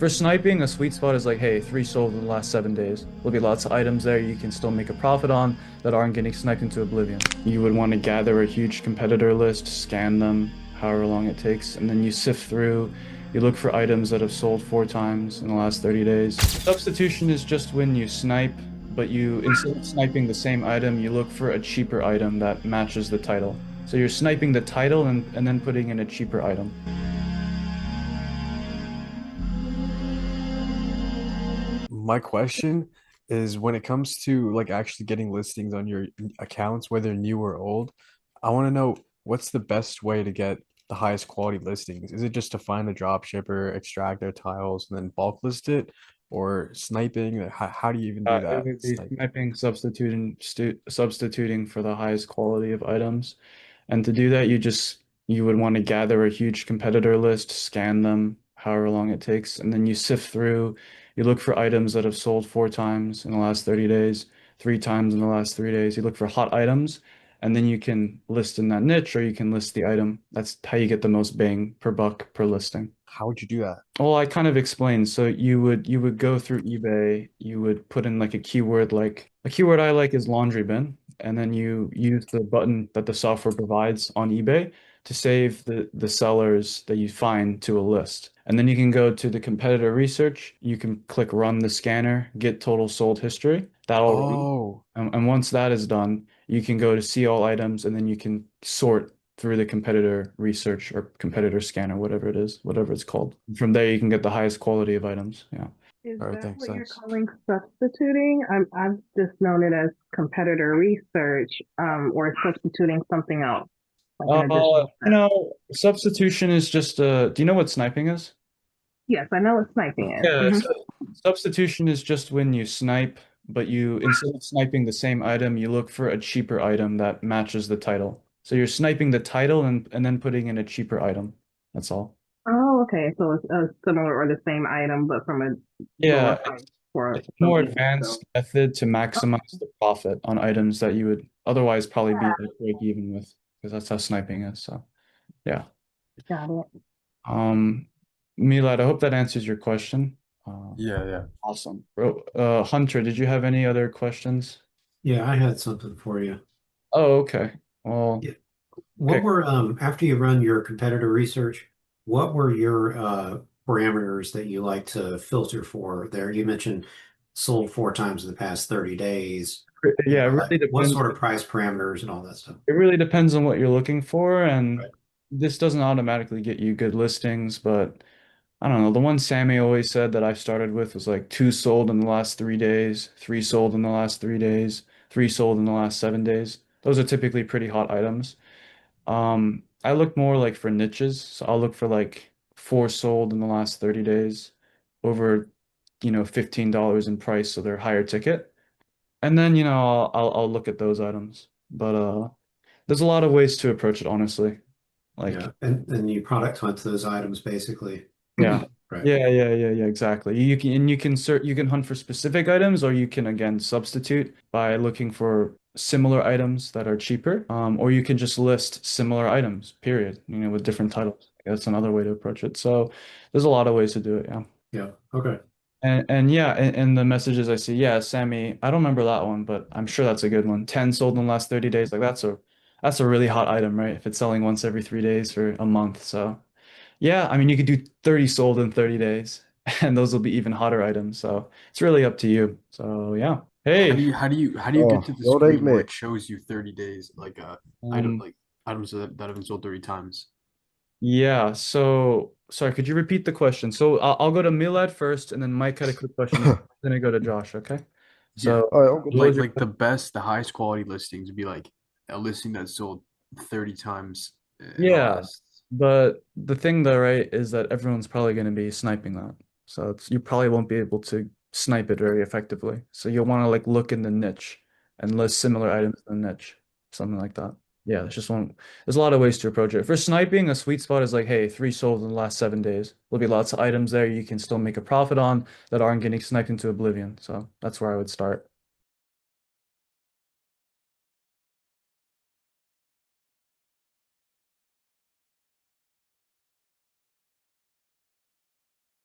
For sniping, a sweet spot is like, hey, 3 sold in the last 7 days. There'll be lots of items there you can still make a profit on that aren't getting sniped into oblivion. You would want to gather a huge competitor list, scan them, however long it takes, and then you sift through. You look for items that have sold 4 times in the last 30 days. Substitution is just when you snipe, but instead of sniping the same item, you look for a cheaper item that matches the title. So you're sniping the title and then putting in a cheaper item. My question is when it comes to like actually getting listings on your accounts, whether new or old, I want to know what's the best way to get the highest quality listings? Is it just to find a drop shipper, extract their tiles, and then bulk list it, or sniping? How do you even do It that? would be Sniping. sniping, substituting for the highest quality of items. And to do that, you would want to gather a huge competitor list, scan them, however long it takes, and then you sift through. You look for items that have sold 4 times in the last 30 days, 3 times in the last 3 days. You look for hot items, and then you can list in that niche or you can list the item. That's how you get the most bang per buck per listing. How would you do that? Well, I kind of explained. So you would go through eBay, you would put in like a keyword, like a keyword I like is laundry bin, and then you use the button that the software provides on eBay to save the sellers that you find to a list. And then you can go to the competitor research, you can click run the scanner, get total sold history. That'll run. Oh, And once that is done, you can go to see all items and then you can sort through the competitor research or competitor scanner, whatever it is, whatever it's called. From there, you can get the highest quality of items. Yeah. Is all right, that thanks, what you're thanks. calling substituting? I've just known it as competitor research, or substituting something else, like an additional step. Substitution is just do you know what sniping is? Yes, I know what sniping is. Yeah, so substitution is just when you snipe, but instead of sniping the same item, you look for a cheaper item that matches the title. So you're sniping the title and then putting in a cheaper item. That's all. Oh, okay. So it's a similar or the same item, but from a lower Yeah, price for it's a more something else. advanced So, method to maximize the profit on items that you would otherwise probably be like break even with, because that's how sniping is. So yeah. got it. Um, Milad, I hope that answers your question. Yeah, yeah. Awesome. Bro, Hunter, did you have any other questions? Yeah, I had something for you. Oh, okay. Well, Yeah. okay. What were after you run your competitor research, what were your parameters that you like to filter for there? You mentioned sold 4 times in the past 30 days. Yeah, it Like really what depends. sort of price parameters and all that stuff? It really depends on what you're looking for, and Right. this doesn't automatically get you good listings, but I don't know. The one Sammy always said that I started with was like 2 sold in the last 3 days, 3 sold in the last 3 days, 3 sold in the last 7 days. Those are typically pretty hot items. I look more like for niches, so I'll look for like 4 sold in the last 30 days over, $15 in price, so they're higher ticket. And then, I'll look at those items. But there's a lot of ways to approach it, honestly. Like, Yeah. And you product hunt those items basically. yeah. Right. Yeah, exactly. You can hunt for specific items, or you can again substitute by looking for similar items that are cheaper. Or you can just list similar items, period, with different titles. That's another way to approach it. So there's a lot of ways to do it, yeah. Yeah. Okay. And yeah, and the messages I see, yeah, Sammy, I don't remember that one, but I'm sure that's a good one. 10 sold in the last 30 days. Like that's a really hot item, right? If it's selling once every 3 days for a month. So yeah, I mean, you could do 30 sold in 30 days, and those will be even hotter items. So it's really up to you. So yeah. How do Hey, you how do you how do you get Oh, to the don't hate screen where me. it shows you 30 days item um, like items that have been sold 30 times? yeah. So sorry, could you repeat the question? So I'll go to Milad first, and then Mike had a quick question. Then I go to Josh. Okay. Yeah. So All right, I'm good. what was Like your like the highest quality listings would be like a listing that sold 30 times in the Yeah, last. but the thing though, right, is that everyone's probably going to be sniping that. So you probably won't be able to snipe it very effectively. So you'll want to like look in the niche and list similar items in the niche, something like that. Yeah, there's a lot of ways to approach it. For sniping, a sweet spot is like, hey, 3 sold in the last 7 days. There'll be lots of items there you can still make a profit on that aren't getting sniped into oblivion. So that's where I would start.